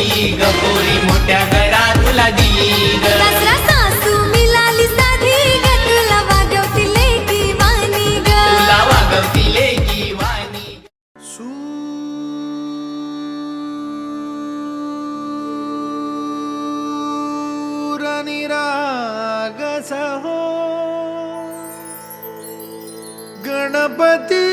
दिली ग पोरी मोठ्या घरातला दिली ग. दसरा सासू मिळाली साधी ग तुला वागवतील की वाणी ग. तुला वागवतील की वाणी. सूर निरागस हो गणपती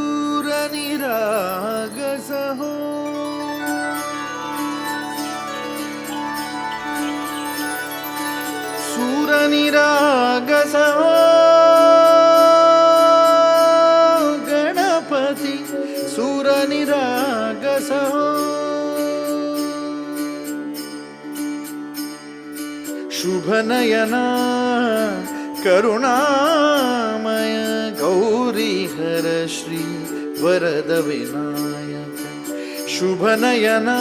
सूर निरागस हो सूर निरागस हो गणपती सूर निरागस हो. शुभ नयना करुणामय गौरी हर श्री वरद विनायक. शुभ नयना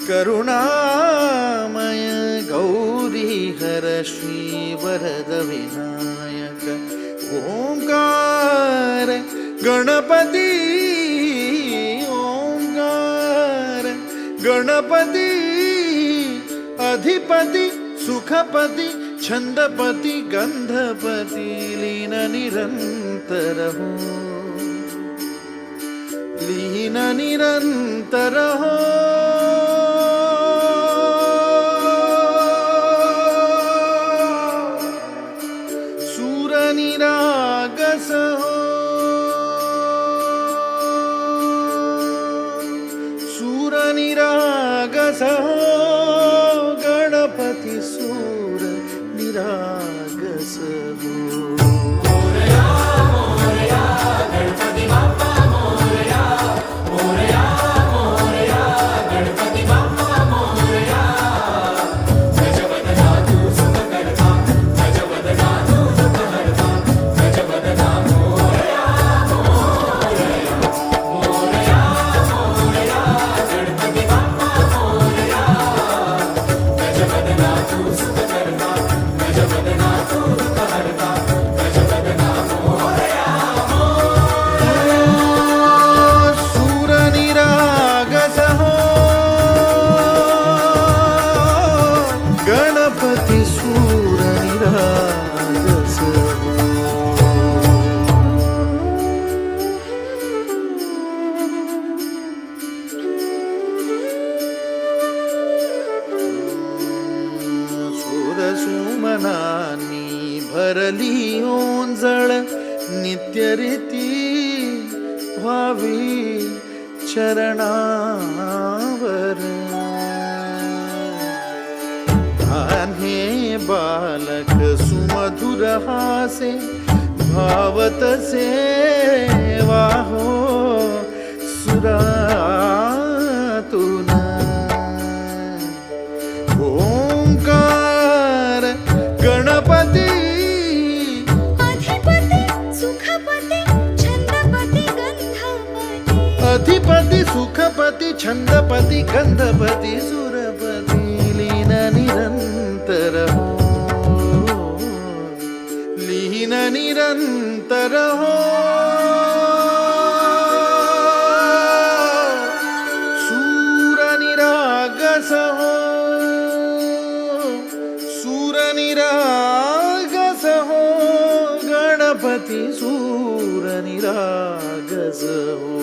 करुणामय गौरी हर श्री वरद विनायक. ओंकार गणपती ओंकार गणपती अधिपती सुखपती छंदपती गंधपती लीन निरंतर हो लीन निरंतर हो. सूर निरागस हो सूर निरागस हो गणपती सूर निरागस हो. सुमनानी भरली ओंजळ नित्य रीती व्हावी चरणावर. धान्हे बालक सुमधुर हासे भावतसे वाहो सुरातून. ओंकार गणपती अधिपती सुखपती छंदपती गंधपती. अधिपती सुखपती छंदपती गंधपती सुरपती लीन निरंतर हो लीन निरंतर हो. सूर निरागस हो सूर निरागस हो गणपती सूर निरागस हो.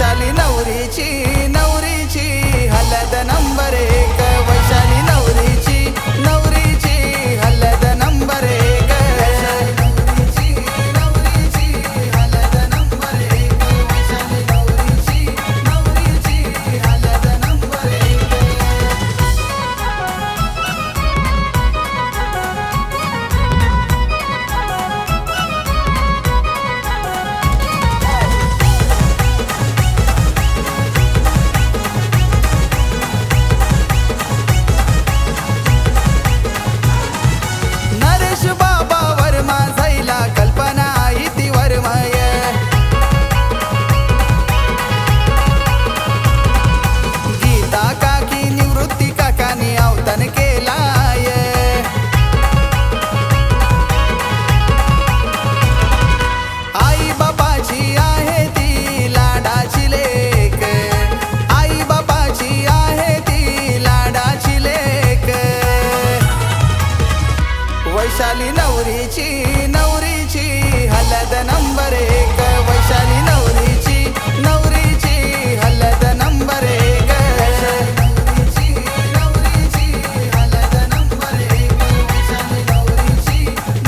वैशाली नवरीची नवरीची हलद नंबर एक वैशाली नवरीची नवरीची हलद नंबर एक नवरीची हलद नंबर एक वैशाली नवरीची हलद नंबर एक नरेश बाबा वर्मा झैला कल्पना इति वर्मय गीता काकी निवृत्ती काकानी अवतन केलाय आई बापाची आहे ती लाडाची लेक आई बापाची आहे ती लाडाची लेक वैशाली नवरीची नवरीची हलद नंबर एक वैशाली नवरीची नवरीची हलद नंबर एक नवरीची हलद नंबर एक वैशाली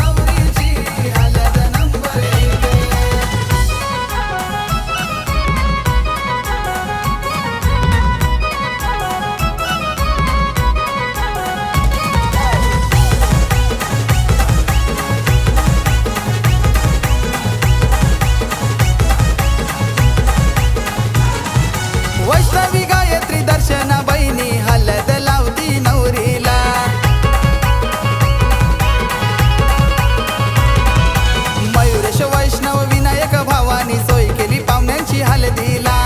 नवरीची हलद नंबर एक वैष्णवी गायत्री दर्शना बहिणी हलद लावती नवरीला मयुरेश वैष्णव विनायक भावानी सोय केली पाहुण्यांची हलदीला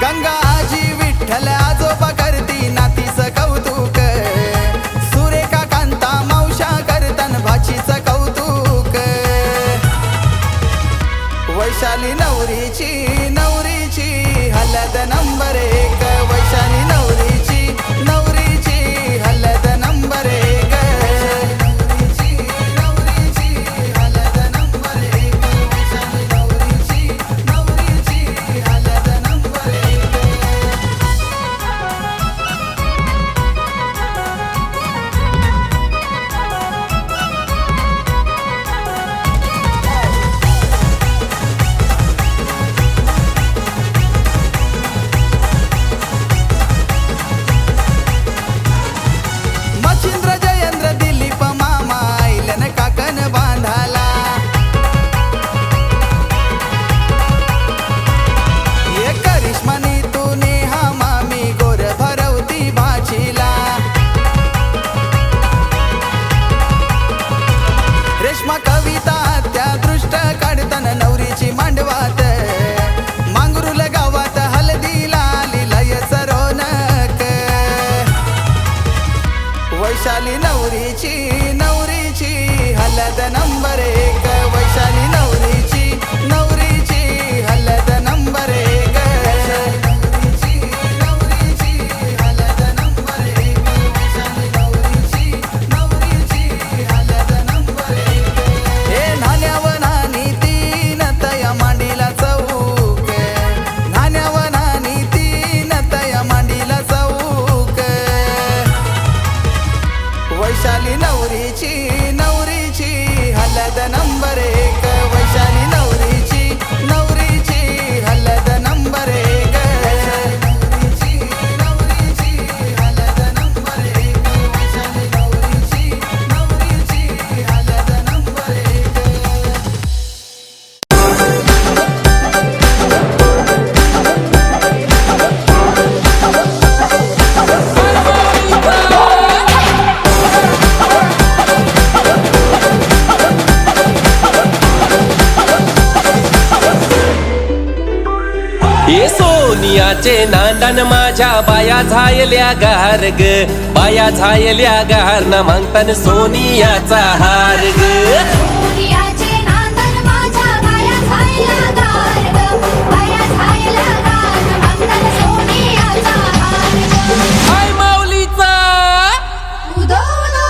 गंगा आजी विठ्ठल आजोबा करती नातीचं कौतुक सुरेखा कांता मावशा करतन भाचीचं कौतुक वैशाली नवरीची नवरीची हलद नंबर एक वैशाली नवरीची नवरीची हलद नंबर एक नवरीची हलद नंबर एक वैशाली नवरीची हलद नंबर एक मच्छिंद्र जयेंद्र दिलीप मामा आईलन काकन बांधाला ये करिश्मा नीतू नेहा मामी गोर भरवती भाचीला रेश्मा कविता त्या दृष्ट काढतन नवरीची मांडवात मांगरुल गावात हलदीला लिलय सरोनक वैशाली नवरीची नवरीची हलद नंबर एक वैशाली नवरीची नवरीची हलद नंबर एक नवरीची हलद नंबर एक वैशाली नवरीची हलद नंबर एक हे नाण्यावनानी तीन तया मांडीला चौक नाण्यावनानी तीन तया मांडीला चौक वैशाली नवरीची नवरीची हलद नंबर एक वैशाली नवरीची नवरीची हलद नंबर एक नवरीची हलद नंबर एक वैशाली नवरीची हलद नंबर एक ये सोनियाचे नांदन माझ्या बाया झायल्या गार ग बाया झायल्या गार न मागतन सोनियाचा हार ग सूर्याचे नांदन माझ्या बाया झायला गार ग, बाया झायला गार, मंगल सोनियाचा हार ग. हाय माऊलीचा उदो उदो.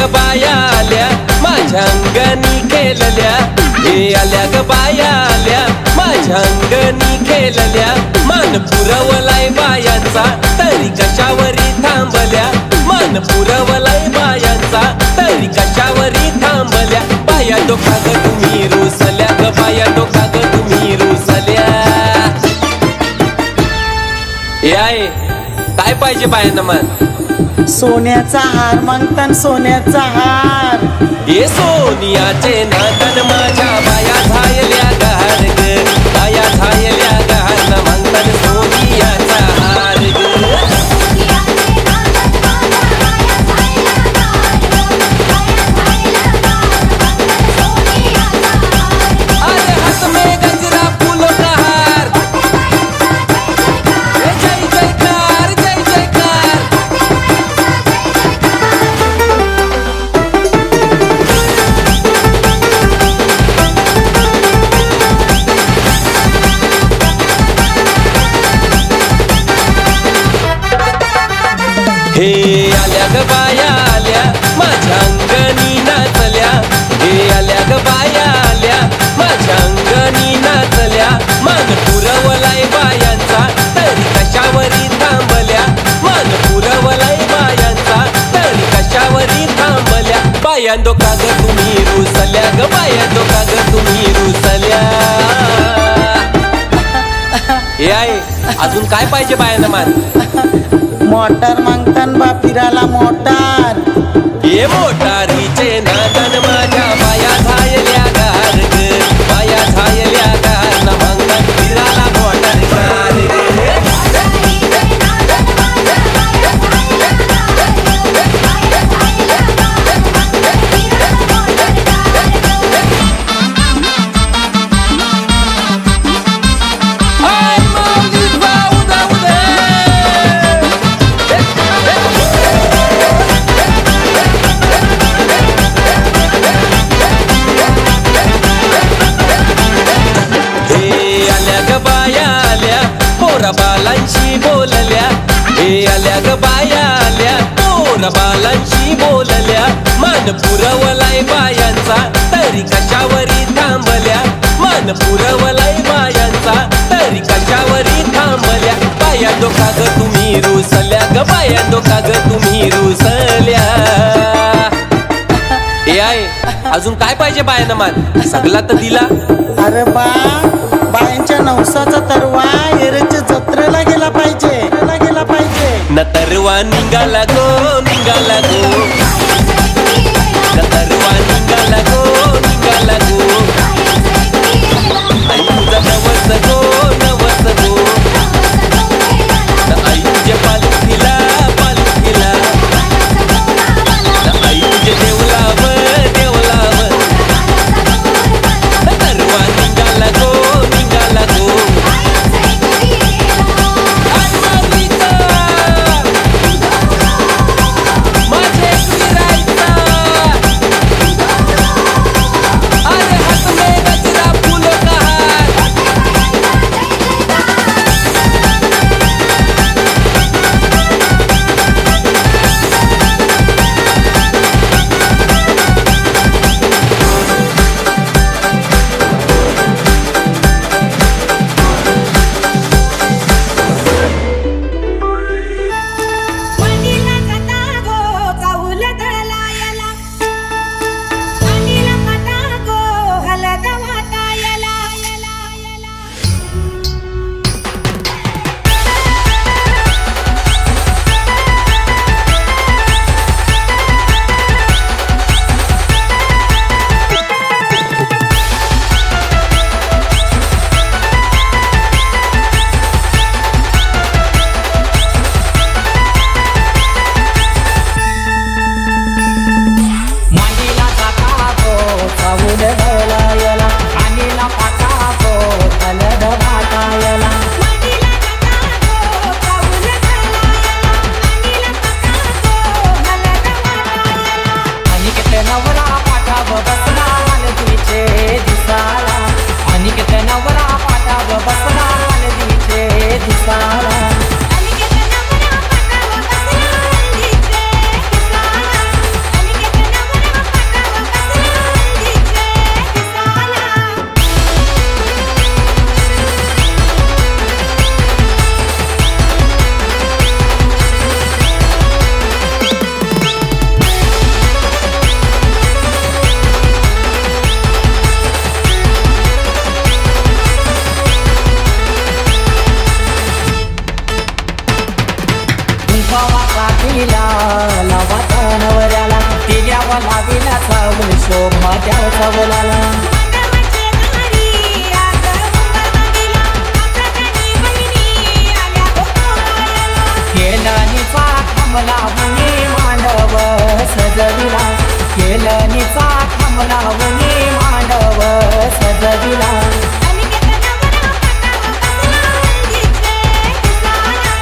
ग बाया आल्या माझ्या अंगणी खेळल्या हे आल्या ग बाया आल्या माझ्या अंगणी खेळल्या मान पुरवलाय बायांचा तरी कशावरी थांबल्या मान पुरवलाय बायांचा तरी कशावरी थांबल्या बाया डोका ग तुम्ही रुसल्या ग बाया डोका ग तुम्ही रुसल्या याय काय पाहिजे बायांना मन सोन्याचा हार मागतान सोन्याचा हार ये सोनियाचे नादन माझ्या बाया झायल्या गार ग बाया झायल्या गार न मागतान सोनियाचा हार ग अरे हात में गजरा फूलों का हार जय जयकार जय जयकार हे आल्या ग बाया आल्या माझ्या अंगणी नाचल्या हे आल्या ग बाया आल्या माझ्या अंगणी नाचल्या मान पुरवलाय बायांचा तरी कशावरी थांबल्या मान पुरवलाय बायांचा तरी कशावरी थांबल्या बायांदो का ग तुम्ही रुसल्या ग बायांदो का ग तुम्ही रुसल्या हे आहे अजून काय पाहिजे बायांना मान मोटार मागतान बा फिराला मोटार ये मोटारीचे नादन माझ्या बाया झायल्या गार ग बाया झायल्या गार न मागतान फिराला मोटार गार ग हाय माऊली जाऊ जाऊ दे हे आल्या ग बाया आल्या पोरा बालांशी बोलल्या हे आल्या ग बाया आल्या पोरा बालांशी बोलल्या मान पुरवलाय बायांचा तरी कशावरी थांबल्या मान पुरवलाय बायांचा तरी कशावरी थांबल्या बाया डोका ग तुम्ही रुसल्या ग बाया डोका ग तुम्ही रुसल्या हे आहे अजून काय पाहिजे बायांना मान सगळा तर दिला अरे बा बायांच्या नवसाचा तरवा एरच्या जत्रेला गेला पाहिजे न तरवा निघाला गो निघाला गो न तरवा निघाला गो निघाला गो आई तुझा नवस गो नवस गो न आई तुझे पालखीला पालखीला न आई तुझे देवलाव देवलाव न तरवा निघाला गो निघाला गो आई माऊलीचा माझे तिला लावा नवऱ्याला तिल्यावर लाविला चावल शोभा त्या चवलाला मंडपाचे दारी आज मंगळवारीला आमच्या बहिणी आल्या गोपाळाला. केलं निचा थांबला म्हणे मांडव सजविला केलं निचा थांबला म्हणे मांडव सजविला अनिकेत नवरा पाटावर बसला हळदीचे दिसाला.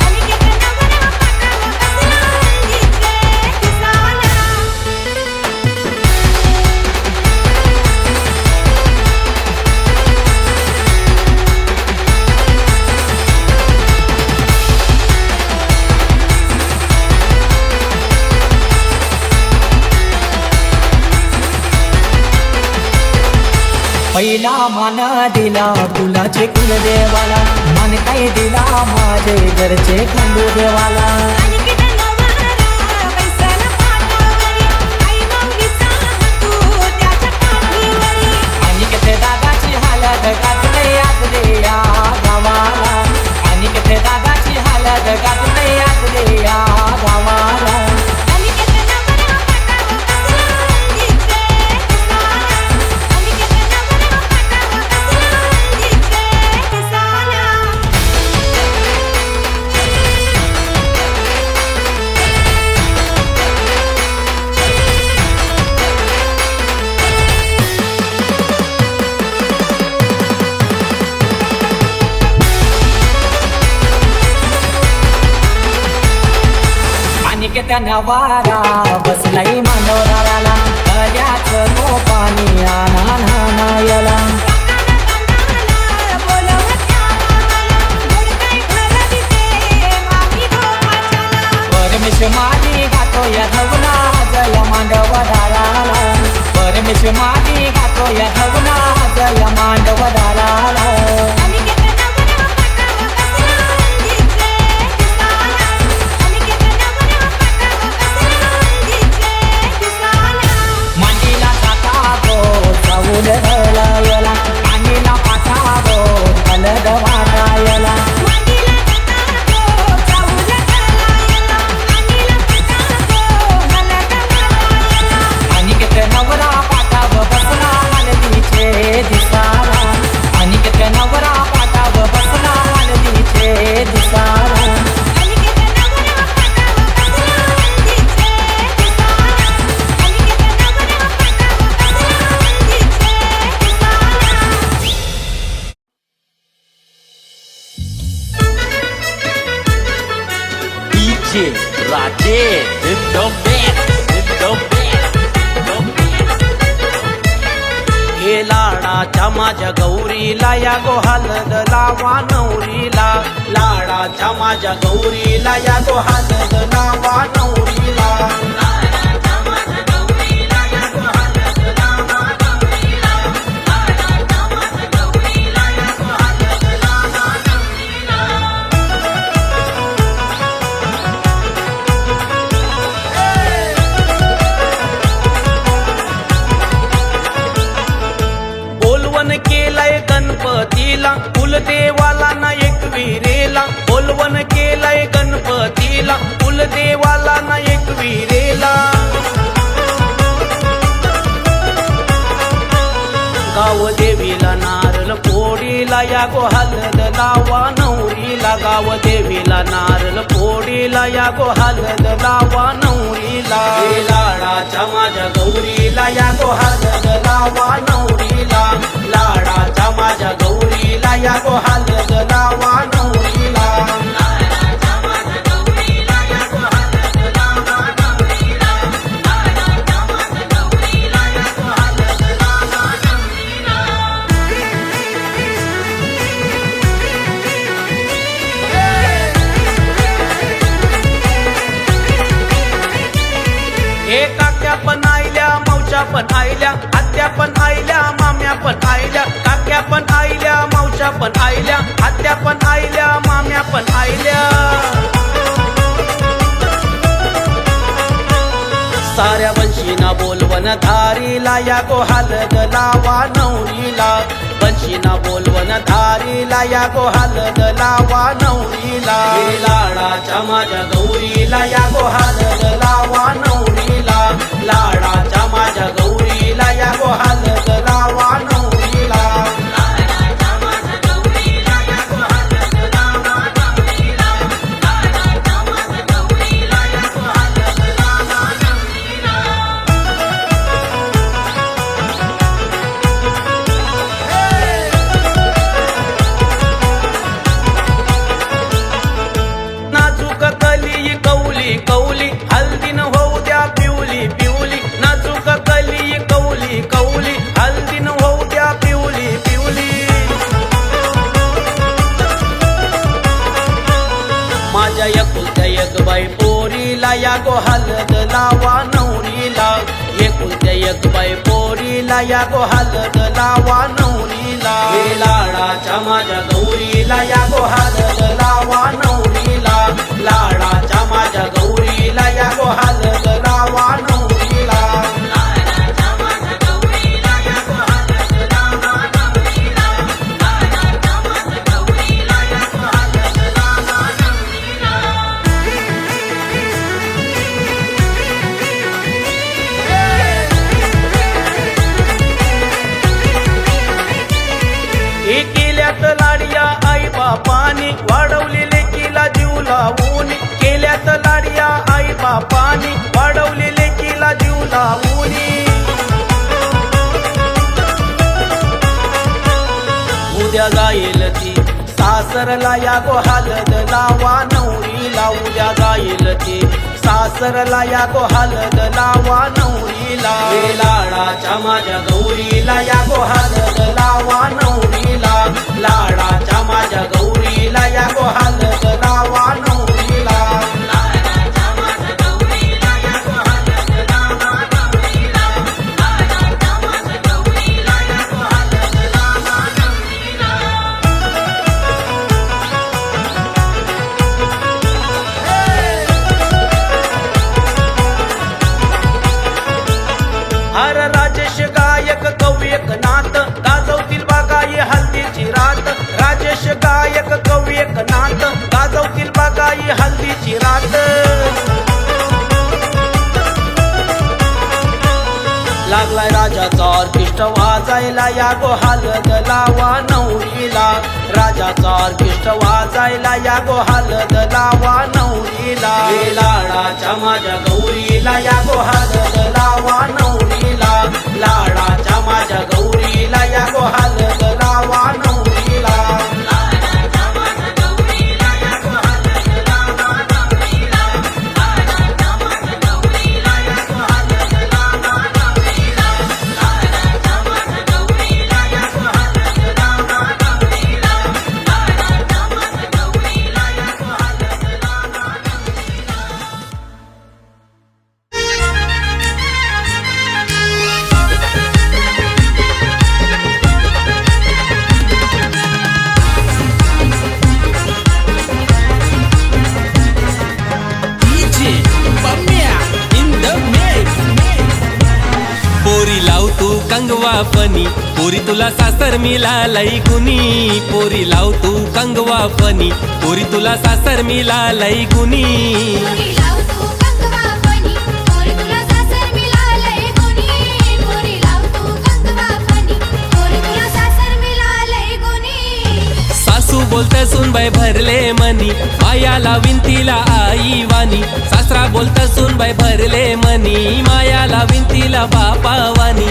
अनिकेत नवरा पाटावर बसला हळदीचे दिसाला. पहिला मान दिला फुलाचे कुलदेवाला मान काय दिला माझे घरचे खंडू देवाला अनिकेत नवरा बैसला पाटावरी आई माऊलीचा तू त्याच्या पाठीवरी. आणि कथे दादाची हालत गाजले आजले या गावाला आणि कथे दादाची हालत गाजले आजले या गावाला अनिकेत नवरा पाटावर बसला हळदीचे दिसाला. अनिकेत नवरा पाटावर बसला हळदीचे दिसाला. आणि त्या वारा बसलाई मनोराला कल्याचं नो पाणी आणा नानायला परमेश माली गातो या धवना जय मांडव दाराला परमेश माली गातो या धवना जय मांडव दाराला मांडीला टाका गो चावूल रलायला आणीला पाटा गो हलद वाटायला आणि किती नवरा पाटाव बसला हलदीचे दिसाला आणि किती नवरा पाटाव बसला हलदीचे दिसाला DJ Rajesh in the mix, in the mix, in the mix. हे लाडाच्या माझ्या गौरीला या गो हलद लावा नवरीला लाडाच्या माझ्या गौरीला या गो हलद लावा नवरीला बोलवण केलंय गणपतीला कुलदेवाला ना एक विरेला बोलवण केलंय गणपतीला कुलदेवाला ना एक विरेला गाव देवीला नारळ पोडीला या गो हलद लावा नवरीला गाव देवीला नारळ पोडीला या गो हलद लावा नवरीला हे लाडाच्या माझ्या गौरीला या गो हलद लावा नवरीला लाडाच्या माझ्या गौरीला या गो हलद लावा नवरीला हे काक्या पण आईल्या मावच्या पण आईल्या आत्या पण आईल्या माम्या पण आईल्या काक्या पण आईल्या मावच्या पण आईल्या आत्या पण आईल्या माम्या पण आईल्या साऱ्या वंशीना बोलवन धारीला या गो हलद लावा नवरीला वंशीना बोलवन धारीला या गो हलद लावा नवरीला लाडाच्या माझ्या गौरीला या गो हलद लावा नवरीला लाडाच्या माझ्या गौरीला या गो हलद लावा नवरीला नाजूक कली कौली कौली हल्दीन होऊ द्या पिवली पिवली नाजूक कली कौली कौली हल्दीन होऊ द्या पिवली पिवली माझ्या एकुलत्या एक बाई पोरीला या गो हलद लावा नवरीला एकुलत्या एक बाई पोरीला या गो हलद लावा नवरीला लाडाच्या माझ्या गौरीला या गो हलद लावा नवरीला लाडाच्या माझ्या गौरीला या गो हलद लावा नवरीला केल्यात लाडिया आई बापानी वाढवली लेकीला जीव लावून केल्यात लाडिया आई बापानी वाढवली लेकीला जीव लावून उद्या जाईल ती सासरला या गो हलद लावा नवरीला उद्या जाईल ती सासरला या गो हलद लावा नवरीला लाडाच्या माझ्या गौरीला या गो हलद लावा नवरीला लाडाच्या माझ्या गौरीला या गो हलद लावा नवरीला हर राजेश गायक कव्यक नाथ गाजवतील बागाई हल्दीची रात राजेश गायक कव्यक नाथ गाजवतील बागाई हल्दीची रात लागलाय राजाचा ऑर्केस्ट्रा वाजायला या गो हलद लावा नवरीला राजाचा ऑर्केस्ट्रा वाजायला या गो हलद लावा नवरीला लाडाच्या माझ्या गौरीला या गो हलद लावा नवरीला लाडाच्या माझ्या गौरीला या गो हलद लावा नवरीला पोरी लाव तू कंगवा फनी पोरी तुला सासर मिळालय गुनी पोरी लाव तू कंगवा फनी पोरी तुला सासर मिळालय गुनी पोरी लाव तू कंगवा फनी पोरी तुला सासर मिळालंय गुणी पोरी लाव तू कंगवा फनी पोरी तुला सासर मिळालंय गुणी सासू बोलत सुनबाई भरले मनी माया लावीन तिला आई वानी सासरा बोलत सुनबाई भरले मनी माया लावीन तिला बापा वानी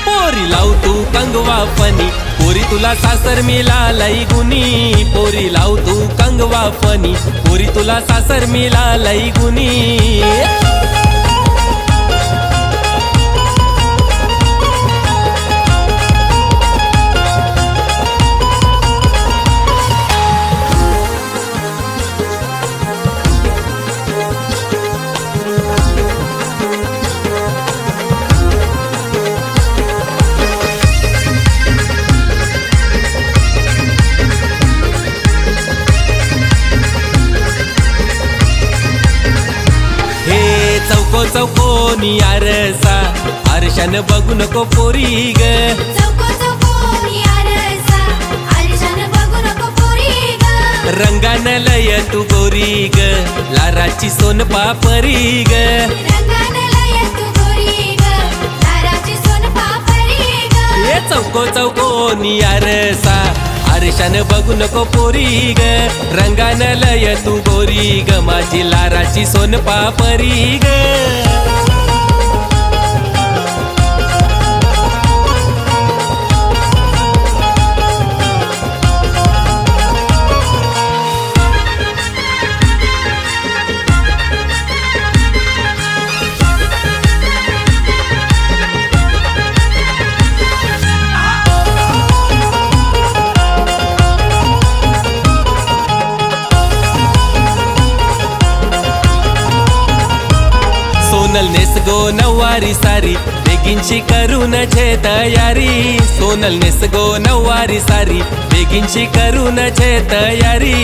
पोरी लाव तू कंगवा फनी पोरी तुला सासर मिळालय गुनी पोरी लाव तू कंगवा फनी पोरी तुला सासर मिळालय गुनी हे चौकोनी आरसा आरशान बघू नको पोरी ग चौको चौकोनी आरसा आरशान बघू नको पोरी ग रंगान लय तू गोरी ग लाराची सोनपापरी ग रंगान लय तू गोरी ग लाराची सोनपापरी ग ये चौकोनी आरसा आरशान बघू नको पोरी ग रंगान लय तू गोरी ग माझी लाराची सोनपापरी ग सोनल नेस गो नऊवारी सारी बेगिनची करून छे तयारी सोनल नेस गो नऊवारी सारी बेगिनची करून छे तयारी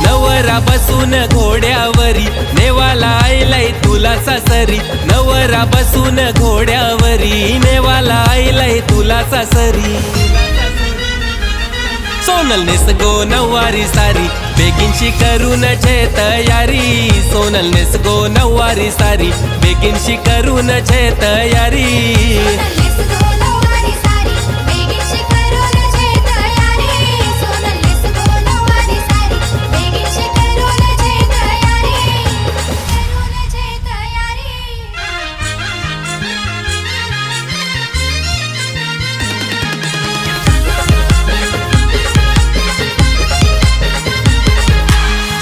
नवरा बसून घोड्यावरी नेवाला आईलाय तुला सासरी नवरा बसून घोड्यावरी नेवाला आईलाय तुला सासरी सोनल नेस गो नऊवारी सारी बेगिनशी करून छे तयारी सोनल नेस गो नऊवारी सारी बेगिनशी करून छे तयारी सोनल नेस गो नऊवारी सारी बेगिनशी करून छे तयारी सोनल नेस गो नऊवारी सारी बेगिनशी करून छे तयारी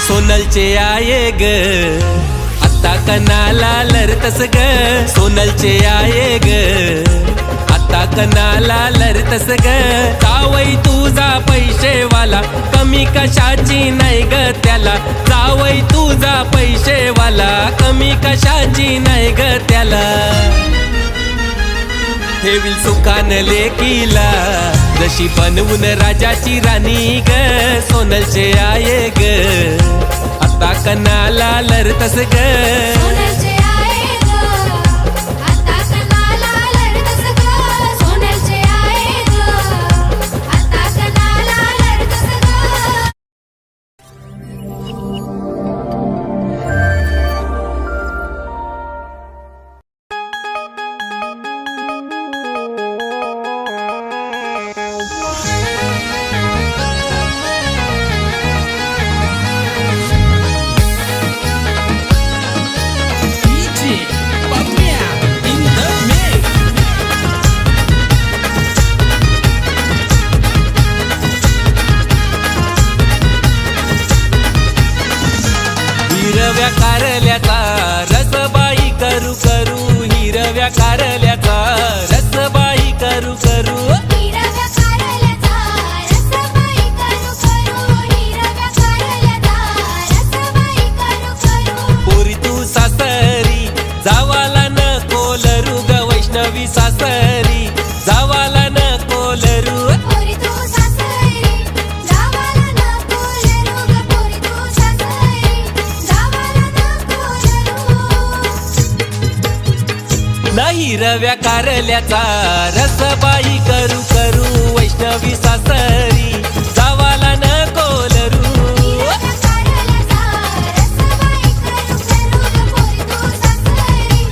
सोनलचे आये ग आता कनाला लरतस ग सोनलचे आये ग आता कनाला लरतस ग जावई तुझा पैसेवाला कमी कशाची नाही ग त्याला जावई तुझा पैसेवाला कमी कशाची नाही ग त्याला ठेवील सुखान लेकीला जशी बनवून राजाची राणी ग सोनलचे आये ग आता कनाला लरतस ग सोनलचे आये ग आता कनाला लरतस ग सोनलचे आये ग आता कनाला लरतस ग हिरव्या कारल्याचा रसबाई करू करू हिरव्या कारल्याचा रसबाई करू करू हिरव्या कारल्याचा रसबाई करू करू हिरव्या कारल्याचा रसबाई करू करू पोरी तू सासरी जावाला नको लरू ग वैष्णवी सासरी जावाला नको लरू पोरी तू सासरी जावाला नको लरू ग पोरी तू सासरी जावाला नको लरू नाही रव्या कारल्याचा रसबाई करू करू वैष्णवी सासरी जावाला नको लरू हिरव्या कारल्याचा रसबाई करू करू ग पोरी तू सासरी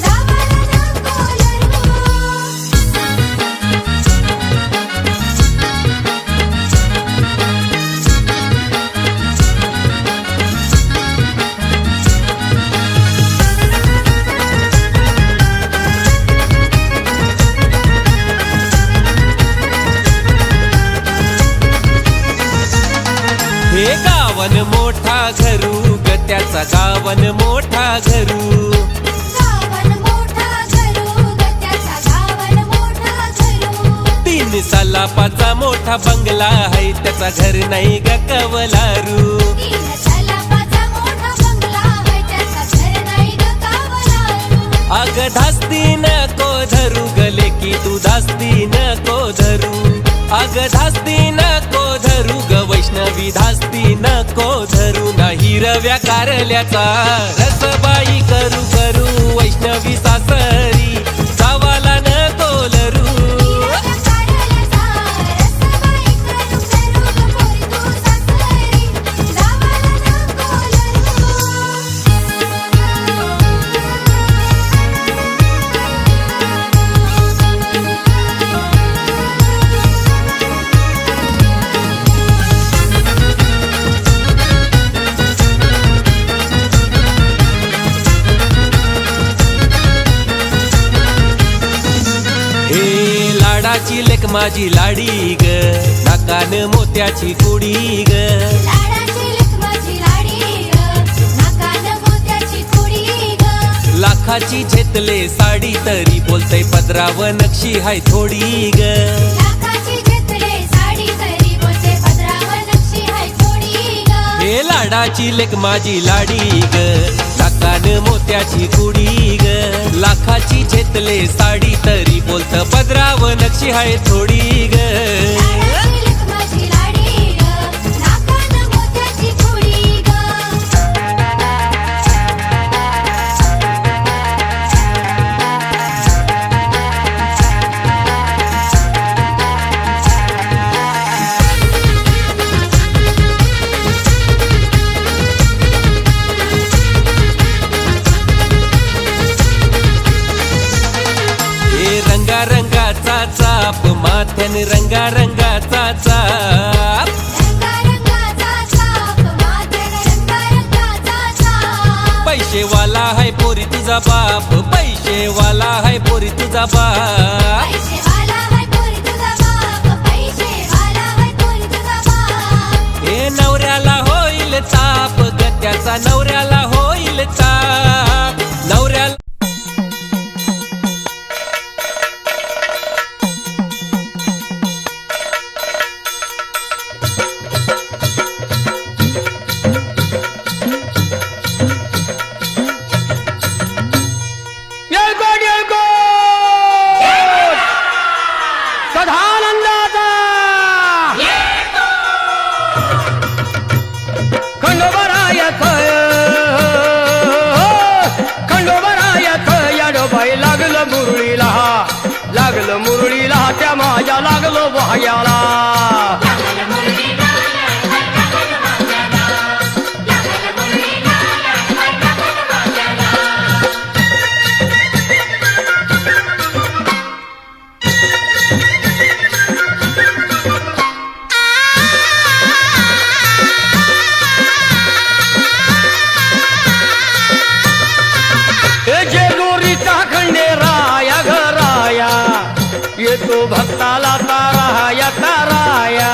जावाला नको लरू हे गावन मोठा घरू ग त्याचा गावन मोठा घरू गावन मोठा घरू ग त्याचा गावन मोठा घरू तीन सलापाचा मोठा बंगला आहे त्याचा घर नाही ग कवलारू तीन सलापाचा मोठा बंगला आहे त्याचा घर नाही ग कावलारू अग धास्ती नको धरू गले की तू धास्ती नको धरू, अग धास्ती नको धरू ग वैष्णवी धास्ती नको धरू. नाही रव्या कारल्याचा रसबाई करू करू वैष्णवी सासरी जावाला नको लरू. लाडाची लेक माझी लाडी ग, नाकान मोत्याची कुडी ग. लाडाची लेक माझी लाडी ग, नाकान मोत्याची कुडी ग. लाखाची झेतले साडी तरी बोलतय पदराव नक्षी हाय थोडी ग. लाखाची घेतले साडी तरी बोलते पदरावर नक्षी हाय थोडी ग. हे लाडाची लेक माझी लाडी ग, नाकान मोत्याची कुडी ग. लाखाची झेतले साडी तरी बोलत पदराव नक्षी हाय थोडी ग. लाडाची लेक माझी लाडी ग, नाकान मोत्याची कुडी ग. रंगाचा चाप माथ्याने रंगाचा चाप. रंगाचा चाप माथ्याने रंगाचा चाप. पैसेवाला हाय पोरी तुझा बाप, पैसेवाला हाय पोरी तुझा बाप. पैसेवाला हाय पोरी तुझा बाप, पैसेवाला हाय पोरी तुझा बाप. हे नवऱ्याला होईल ताप ग, त्याचा नवऱ्याला होईल ताप. नवऱ्याला लागलं मुरळीला त्या माझ्या लागलो भाग्याला. येतो भक्ताला ताराया ताराया.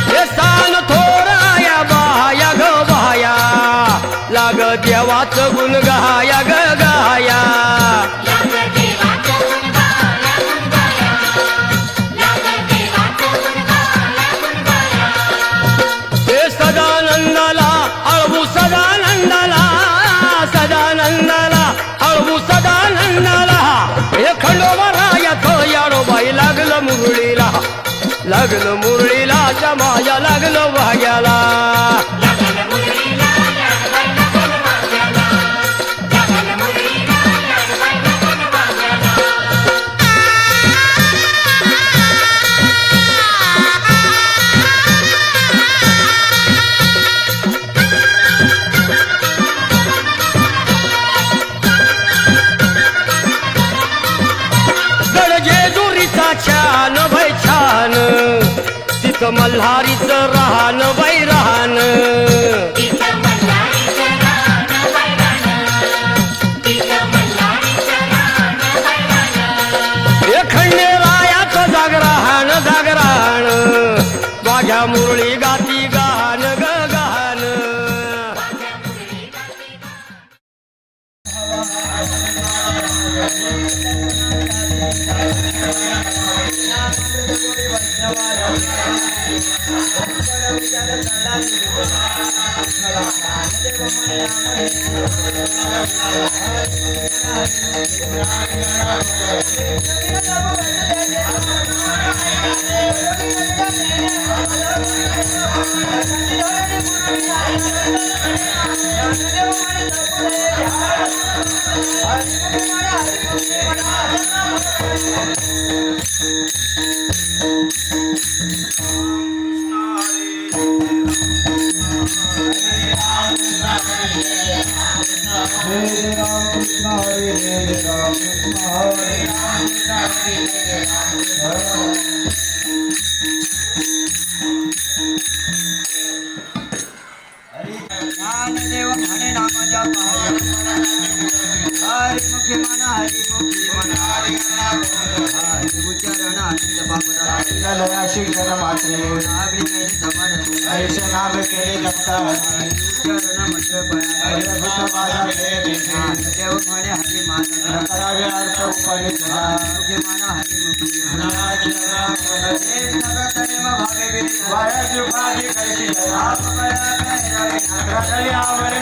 हे सान थोराया बाया ग बाया, लाग देवाचं गुण गाया ग गाया. हे सदानंदाला अळवू सदानंदाला, सदानंदाला अळवू सदानंदाला. हे खंडोबारायाचं याडोबाई लागलं मुरळीला, लागलं मुरळीला त्या माझ्या लागलं भाग्याला. छान बाई छान, तिथं मल्हारीचं राहन बाई राहन. हे खंडेरायाचं जागरण जागरण, माझ्या मुरळी गाती गान ग गान. ज्ञानदेव म्हणे नाम जप हरी मुखी मन हरी मुखी मन हरी उच्चारण आनंद बाबरा शिक्षण मात्रे ऐसे नाम केले जपता उच्चारण मंत्र देव म्हणे हरी माता करावे अर्थ उपनिषद मुखी मन हरी मुखी भावे वायाची उपाधी कैसी रचली आवरे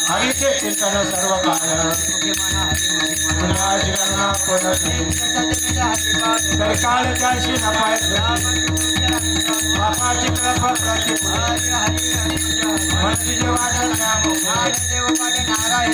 हरीचे चिंतन सर्व काळ काळ त्याशी नपाय बापाची कृपा मनची वादन देव पाठे नारायण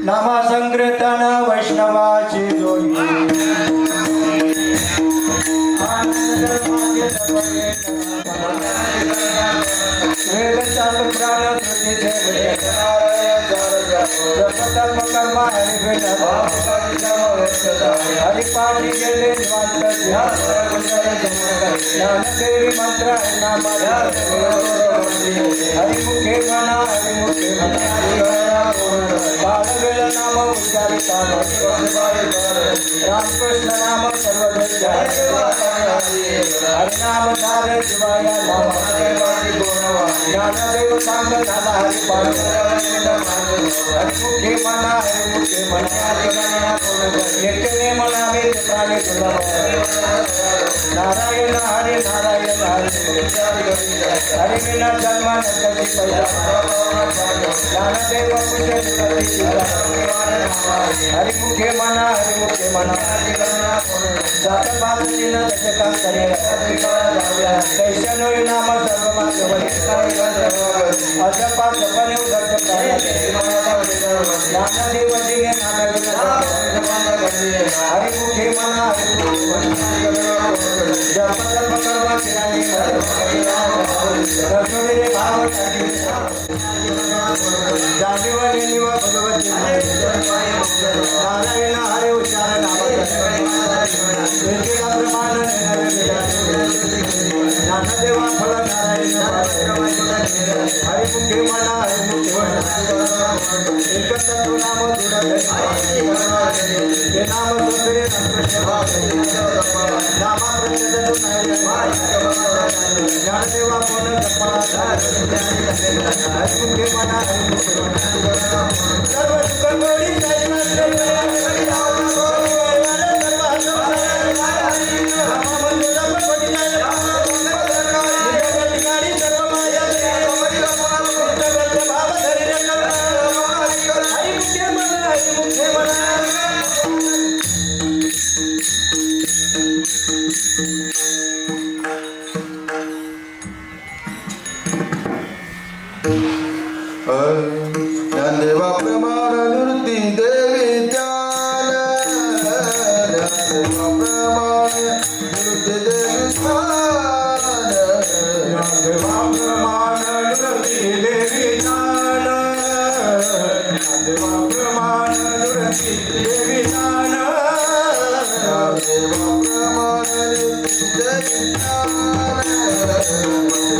नामा संकीर्तन वैष्णवाची जोडी वेद शास्त्र हरिपाठी गेले ज्ञानदेवी मंत्र हरिमुखे म्हणा हरिमुखे बालवेळ नाम उच्चारिता रामकृष्ण नाम सर्व हरिनाम धारे शिवाय ज्ञानदेव सांग झाला हरिपाठ हरिमुखे म्हणा हरिमुखे म्हणा एकने म्हणावे प्राणी तुला नारायण हरी नारायण हरी विना जन्म ज्ञानदेव हरिमुखे म्हणा हरिमुखे म्हणा जात बालचिन दशकां करे कैशनोई नाम सर्वमात्र अजपा जपने उदक ज्ञानदेव जिने नाम हरिमुखे म्हणा जप जप कर्म चिरानी रसोडे भाव जानेवारी निव भगवती नारायण हरे उच्चारण ज्ञानदेवा फल नारायण हरे मुखे म्हणा हरी मुखे म्हणा एकतत्व नाम गुणधरी हे नाम सुंदरे नामा प्रचंड ज्ञानदेवा मोन जपा हरी मुखे म्हणा हरी मुखे म्हणा सर्व सुखंगोडी ज्ञानदेवा प्रमाण नृती देवी ज्ञान ज्ञानदेवा प्रमाण नृती देवी ज्ञान ज्ञानदेवा प्रमाण नृती देवी ज्ञान ज्ञानदेवा प्रमाण नृती देवी ज्ञान ज्ञानदेवा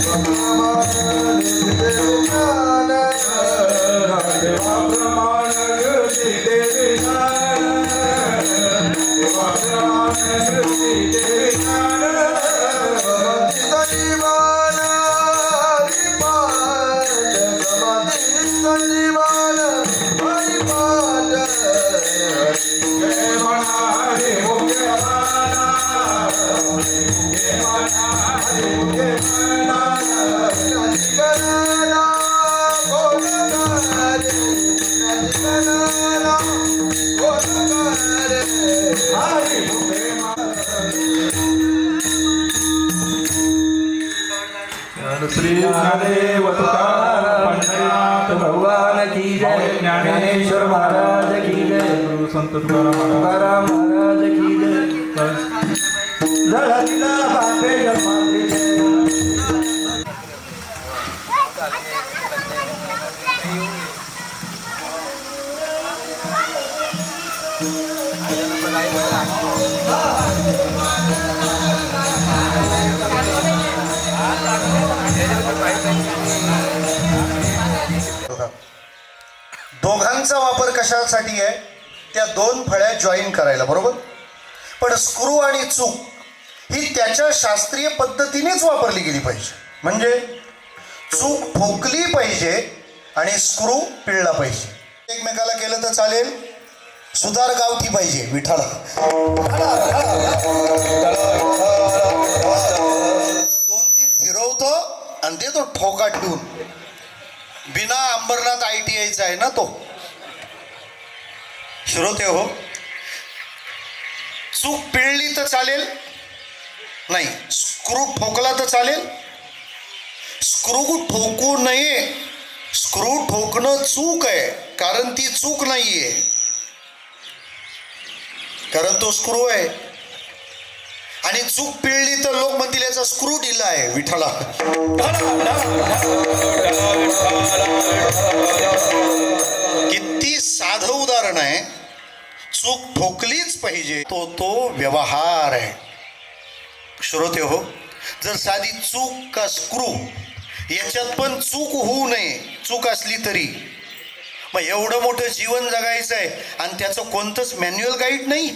प्रमाण नृती देवी ज्ञान देवा प्रमाण नृती देवी ज्ञान देवा प्रमाण नृती देवी ज्ञान संजीवन हरिपाठ समाधि संजीवन हरिपाठ हरि मुखे माना हरि मुखे माना हरि मुखे माना श्री ज्ञानदेव तुकाराम पंढरीनाथ भगवान की जय ज्ञानेश्वर महाराज की जय संत तुकाराम महाराज की जय धरतीला बापे जन्मातली जय दोघांचा वापर कशासाठी आहे? त्या दोन फळ्या जॉईन करायला, बरोबर. पण स्क्रू आणि चूक ही त्याच्या शास्त्रीय पद्धतीनेच वापरली गेली पाहिजे. म्हणजे चूक ठोकली पाहिजे आणि स्क्रू पिळला पाहिजे. एकमेकाला केलं तर चालेल, सुधार गावठी पाहिजे. विठाला दोन तीन फिरवतो आणि देतो ठोका ठेवून. बिना अंबरनाथ ITIचा आहे ना तो. श्रोते हो, चूक पिळली तर चालेल, नाही स्क्रू ठोकला तर चालेल. स्क्रू ठोकू नये. स्क्रू ठोकणं चूक आहे, कारण ती चूक नाहीये, कारण तो स्क्रू आहे. आणि चूक पिळली तर लोक म्हणतील याचा स्क्रू ढिला आहे. विठ्ठला किती साधं उदाहरण आहे. चूक ठोकलीच पाहिजे, तो व्यवहार आहे. श्रोते हो, जर साधी चूक का स्क्रू याच्यात पण चूक होऊ नये, चूक असली तरी, मग एवढं मोठं जीवन जगायचं आहे आणि त्याचं कोणतंच मॅन्युअल गाईड नाही.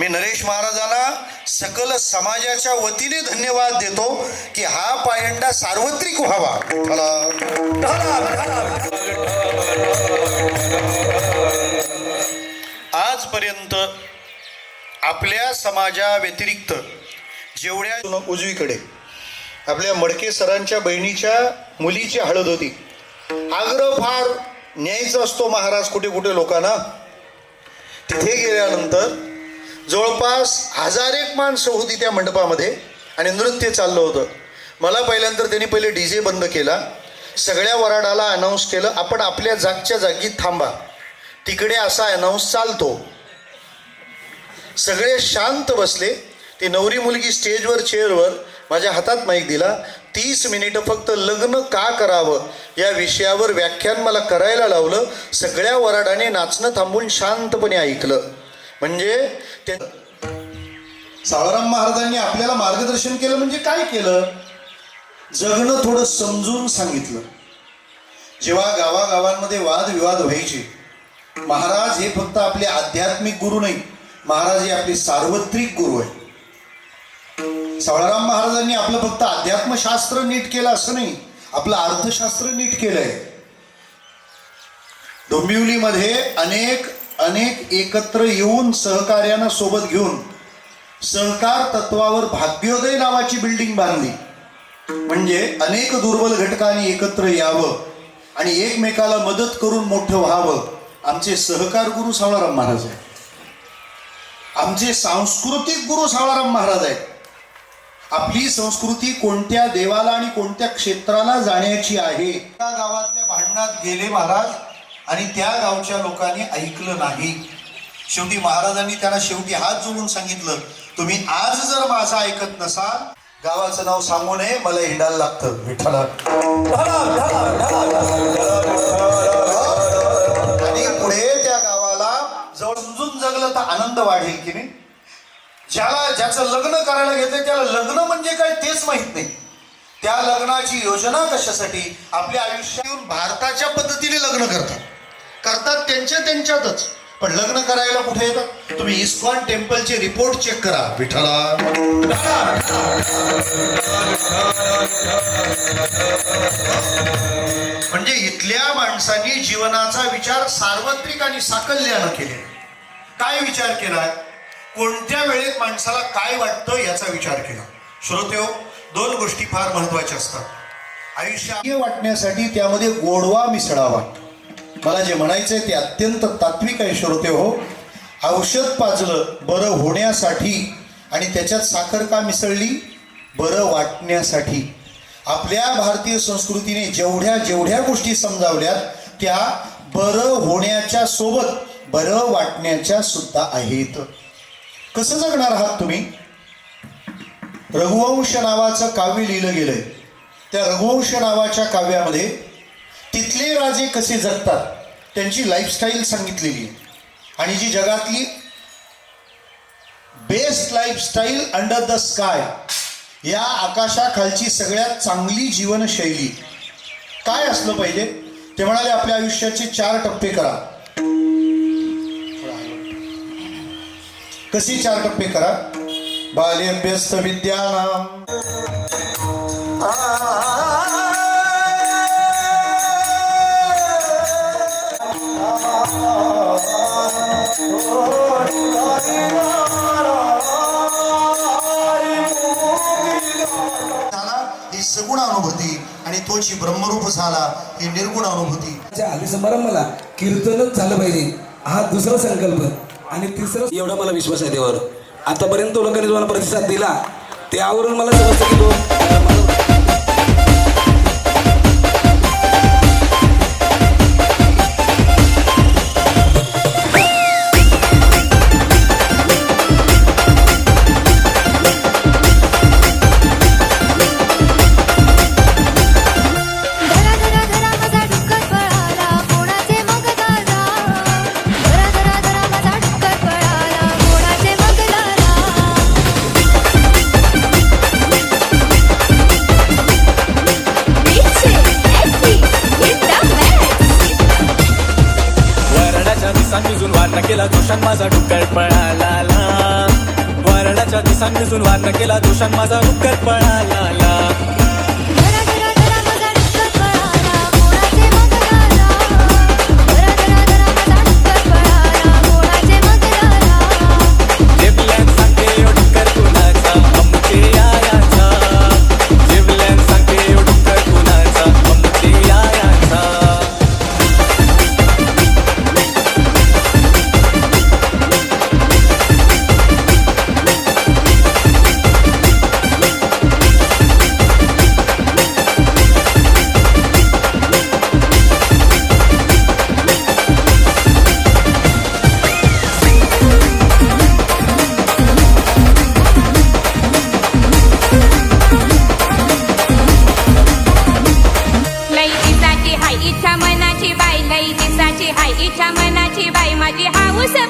मी नरेश महाराजांना सकल समाजाच्या वतीने धन्यवाद देतो की हा पायंडा सार्वत्रिक व्हावा. आजपर्यंत आपल्या समाजा व्यतिरिक्त जेवढ्या उजवीकडे आपल्या मडके सरांच्या बहिणीच्या मुलीची हळद होती. आग्रह फार न्यायचा असतो महाराज कुठे कुठे लोकांना. तिथे गेल्यानंतर जवळपास 1000 माणसं होती त्या मंडपामध्ये आणि नृत्य चाललं होतं. मला पहिल्यानंतर त्यांनी पहिले DJ बंद केला. सगळ्या वराडाला अनाऊन्स केलं, आपण आपल्या जागच्या जागी थांबा, तिकडे असा अनाऊन्स चालतो. सगळे शांत बसले. ती नवरी मुलगी स्टेजवर चेअरवर माझ्या हातात माईक दिला. 30 मिनिटं फक्त लग्न का करावं या विषयावर व्याख्यान मला करायला लावलं. सगळ्या वराडाने नाचणं थांबून शांतपणे ऐकलं. म्हणजे ते सावळाराम महाराजांनी आपल्याला मार्गदर्शन केलं म्हणजे काय केलं? जगणं थोडं समजून सांगितलं. जेव्हा गावागावांमध्ये वादविवाद व्हायचे, महाराज हे फक्त आपले आध्यात्मिक गुरु नाही, महाराज हे आपले सार्वत्रिक गुरु आहे. सावळाराम महाराजांनी आपलं फक्त अध्यात्मशास्त्र नीट केलं असं नाही, आपलं अर्थशास्त्र नीट केलंय. डोंबिवलीमध्ये अनेक एकत्र येऊन सहकार्यानं सोबत घेऊन सहकार तत्वावर भाग्योदय नावाची बिल्डिंग बांधली. म्हणजे अनेक दुर्बल घटकांनी एकत्र यावं आणि एकमेकाला मदत करून मोठं व्हावं. आमचे सहकार गुरु सावळाराम महाराज आहेत. आमचे सांस्कृतिक गुरु सावळाराम महाराज आहेत. आपली संस्कृती कोणत्या देवाला आणि कोणत्या क्षेत्राला जाण्याची आहे. त्या गावातल्या भांडणात गेले महाराज आणि त्या गावच्या लोकांनी ऐकलं नाही. शेवटी महाराजांनी त्यांना शेवटी हात जोडून सांगितलं, तुम्ही आज जर माझं ऐकत नसाल, गावाचं नाव सांगू नये, मला हिंडायला लागतं. विठ्ठला. आणि पुढे त्या गावाला जवळ समजून जगलं तर आनंद वाढेल की नाही. ज्याचं लग्न करायला घेतलं त्याला लग्न म्हणजे काय तेच माहित नाही. त्या लग्नाची योजना कशासाठी, आपल्या आयुष्यात येऊन भारताच्या पद्धतीने लग्न करतात त्यांच्यातच. पण लग्न करायला कुठे येतात. तुम्ही इस्कॉन टेम्पलचे रिपोर्ट चेक करा. विठ्ठला. म्हणजे इथल्या माणसांनी जीवनाचा विचार सार्वत्रिक आणि साकल्यानं केले. काय विचार केलाय, कोणत्या वेळेत माणसाला काय वाटतं याचा विचार केला. श्रोतेहो, दोन गोष्टी फार महत्वाच्या असतात आयुष्यात वाटण्यासाठी. त्यामध्ये गोडवा मिसळावा. मला जे म्हणायचंय ते अत्यंत तात्विक आहे. श्रोतेहो, औषध पाजलं बरं होण्यासाठी आणि त्याच्यात साखर का मिसळली, बरं वाटण्यासाठी. आपल्या भारतीय संस्कृतीने जेवढ्या गोष्टी समजावल्यात त्या बरं होण्याच्या सोबत बरं वाटण्याच्या सुद्धा आहेत. कसं जगणार आहात तुम्ही. रघुवंश नावाचं काव्य लिहिलं गेलंय. त्या रघुवंश नावाच्या काव्यामध्ये तिथले राजे कसे जगतात त्यांची लाईफस्टाईल सांगितलेली आहे. आणि जी जगातली best lifestyle under the sky, या आकाशाखालची सगळ्यात चांगली जीवनशैली काय असलं पाहिजे. ते म्हणाले, आपल्या आयुष्याचे 4 टप्पे करा. कशी 4 टप्पे करा. बाल्यभ्यस्त विद्यानाम, ही सगुण अनुभूती आणि तोची ब्रह्मरूप झाला ही निर्गुण अनुभूती. हल्ली समारंभाला कीर्तनच झालं पाहिजे, हा दुसरा संकल्प. आणि तिसरं, एवढा मला विश्वास आहे देवावर. आतापर्यंत लोकांनी तुम्हाला प्रतिसाद दिला, त्यावरून मला समजतं की तो केला जोशान माझा डुक्कर पळाला. वरडाच्या दिसांनी भिजून वारणा केला जोशान माझा डुक्कर पळाला.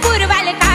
फिरवाल का.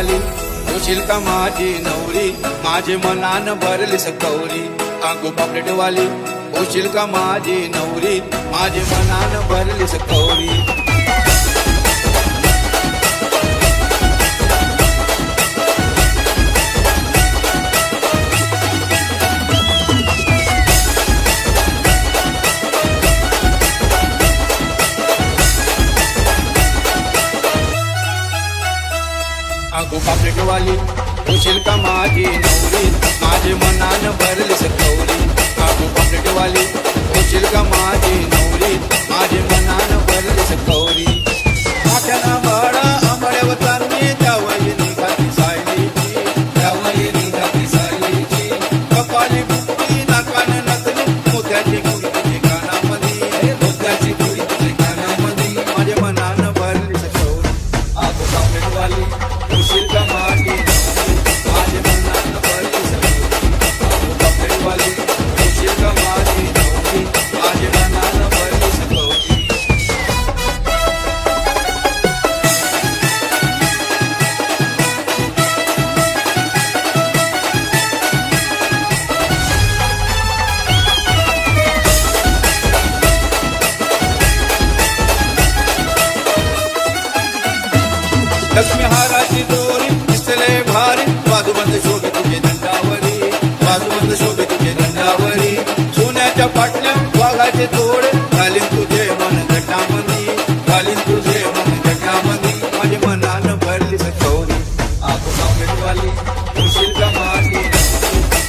वाली होशील का माझी नवरी माझे मनान भरली सकवरी आगो पापलेट वाली होशील का माझी नवरी माझे मनान भरली सकवरी आगो पापलेट वाली होशील का माझी नवरी माझे मनान भरली सकवरी आगो पापलेट वाली होशील का माझी नवरी माझे मनान भरली सकवरी आख्याना बाळा आंबड्यावर चालली त्यावरी निघाली सायलीची त्यावरी निघाली सायलीची कपाली बुक्की नाकान नकली मोत्याची गुडी तुझे कानामध्ये मोत्याची गुडी तुझे कानामध्ये माझे मनान भरली सकवरी आगो पापलेट वाली होशील का माझी माझे मनान भरली सकवरी आगो पापलेट वाली होशील का माझी नवरी माझे मनान भरली सकवरी लक्ष्मी हाराची दोरी दिसले भारी बाजूबंद शोभे तुझे दंडावरी बाजूबंद शोभे तुझे दंडावरी सोन्याच्या पाटल्या वाघाचे तोडे घालीन तुझे मन घटामधी घालीन तुझे मन घटामधी माझे मनान भरली सकवरी आगो पापलेट वाली होशील का माझी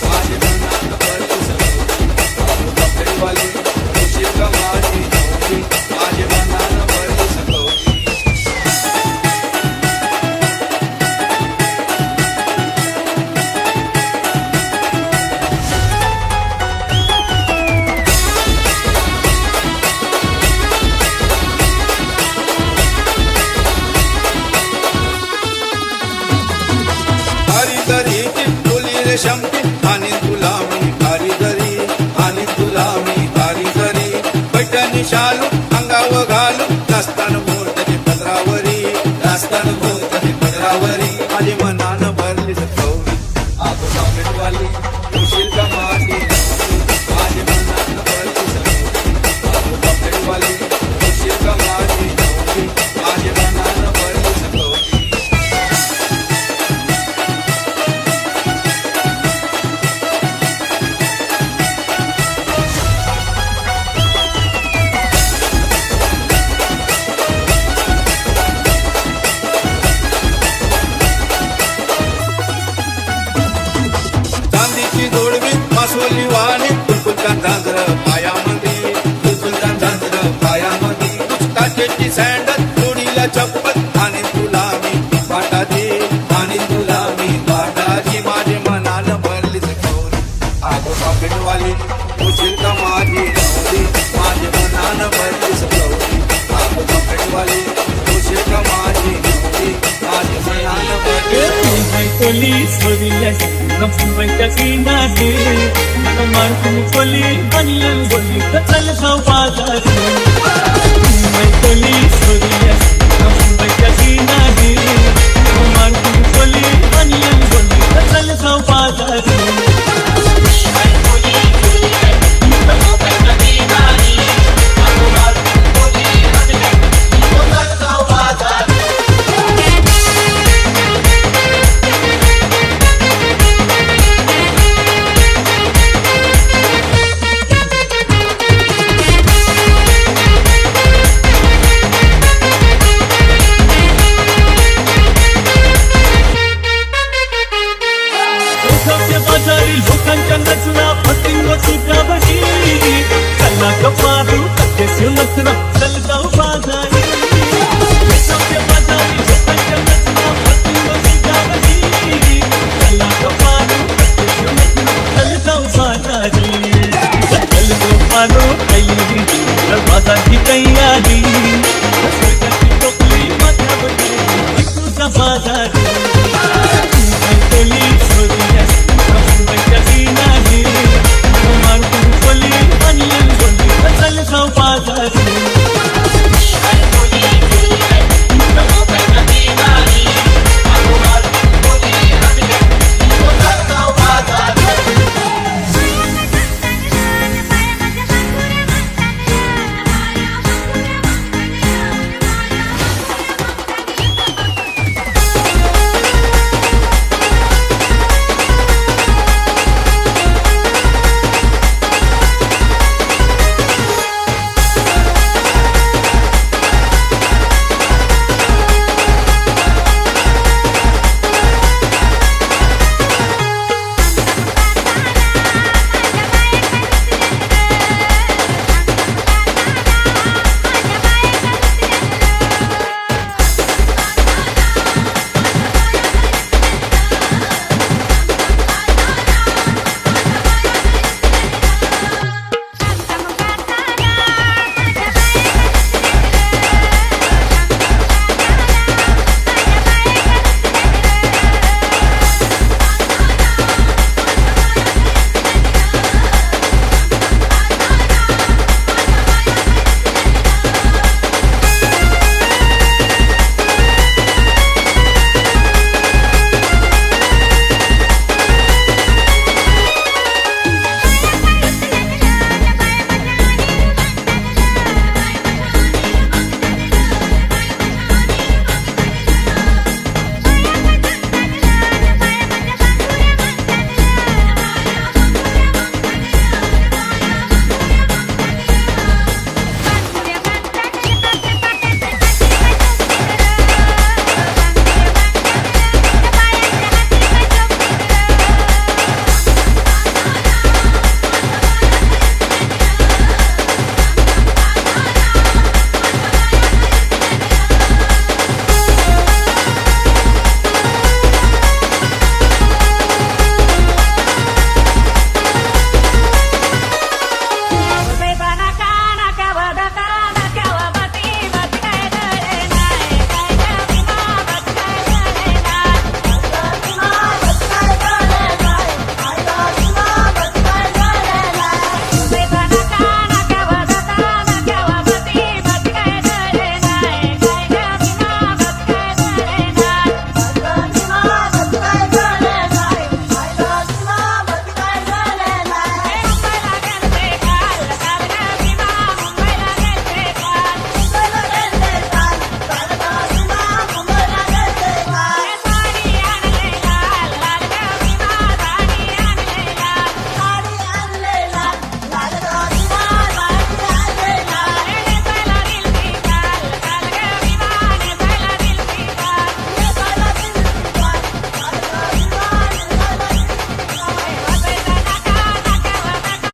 माझे मनान भरली सकवरी आगो पापलेट वाली होशील का माझी नवरी माझे मनान भरली सकवरी कारीगरीची तुली रे शमकी आणि तुला मी कारीगरी आणि तुला मी कारीगरी पैठणी शालू अंगावर घालू नाचताना मोरते पदरावरी नाचताना मोरते पदरावरी माझे मनान भरली सकवरी आगो पापलेट वाली होशील का माझी नवरी माझे मनान भरली सकवरी आगो पापलेट वाली होशील का माझी नवरी माझे मनान भरली सकवरी चांदीची जोडवी मासवली वाणी तुलकुलता झांजर पायामध्ये तुलकुलता झांजर पायामध्ये काचेची सँडल जोडीला चप्पल आणि तुला मी पाटाची आणि तुला मी पाटाची माझे मनान भरली सकवरी आगो पापलेट वाली होशील का माझी नवरी माझे मनान भरली सकवरी आगो पापलेट वाली होशील का माझी नवरी माझे मनान भरली चल